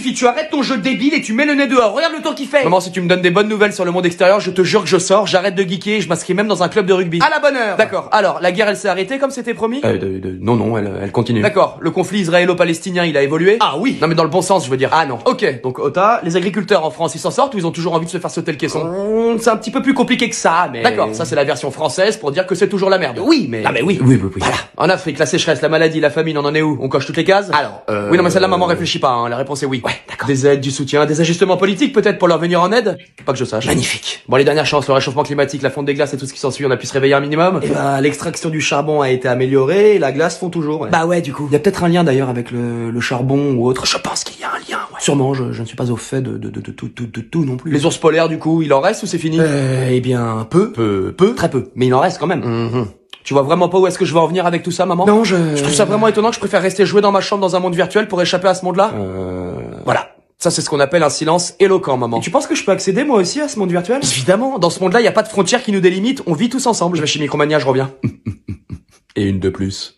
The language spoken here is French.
suffit, tu arrêtes ton jeu débile et tu mets le nez dehors. Regarde le temps qu'il fait. Maman, si tu me donnes des bonnes nouvelles sur le monde extérieur, je te jure que je sors, j'arrête de geeker et je m'inscris même dans un club de rugby. À la bonne heure. D'accord. Alors, la guerre, elle s'est arrêtée comme c'était promis? Non, elle continue. D'accord. Le conflit israélo-palestinien, il a évolué? Ah oui. Non mais dans le bon sens, je veux dire. Ah non. Ok. Donc Ota, les agriculteurs en France, ils s'en sortent ou ils ont toujours envie de se faire sauter le caisson? C'est un petit peu plus compliqué que ça, mais... D'accord, ça c'est la version française pour dire que c'est toujours la merde. Oui, mais... Ah mais oui. Oui. Voilà. En Afrique, la sécheresse, la maladie, la famine, on en est où? On coche toutes les cases? Alors, oui, non mais celle-là, maman, réfléchis pas, hein. La réponse est oui. Ouais, d'accord. Des aides, du soutien, des ajustements politiques peut-être pour leur venir en aide? Pas que je sache. Magnifique. Bon, les dernières chances, le réchauffement climatique, la fonte des glaces et tout ce qui s'ensuit, on a pu se réveiller un minimum? Et bah, l'extraction du charbon a été améliorée et la glace fond toujours, ouais. Bah ouais, du coup. Il y a peut-être un lien d'ailleurs avec le charbon ou autre. Je pense qu'il y a un lien, ouais. Sûrement, je ne suis pas au fait de tout non plus. Les ours polaires, du coup, il en reste ou c'est fini? Eh bien, peu. Très peu. Mais il en reste quand même. Tu vois vraiment pas où est-ce que je vais en venir avec tout ça, maman? Non, je trouve ça vraiment étonnant que je préfère rester jouer dans ma chambre dans un monde virtuel pour échapper à ce monde-là. Voilà. Ça, c'est ce qu'on appelle un silence éloquent, maman. Et tu penses que je peux accéder, moi aussi, à ce monde virtuel? Évidemment. Dans ce monde-là, il y a pas de frontières qui nous délimitent. On vit tous ensemble. Je vais chez Micromania, je reviens. Et une de plus.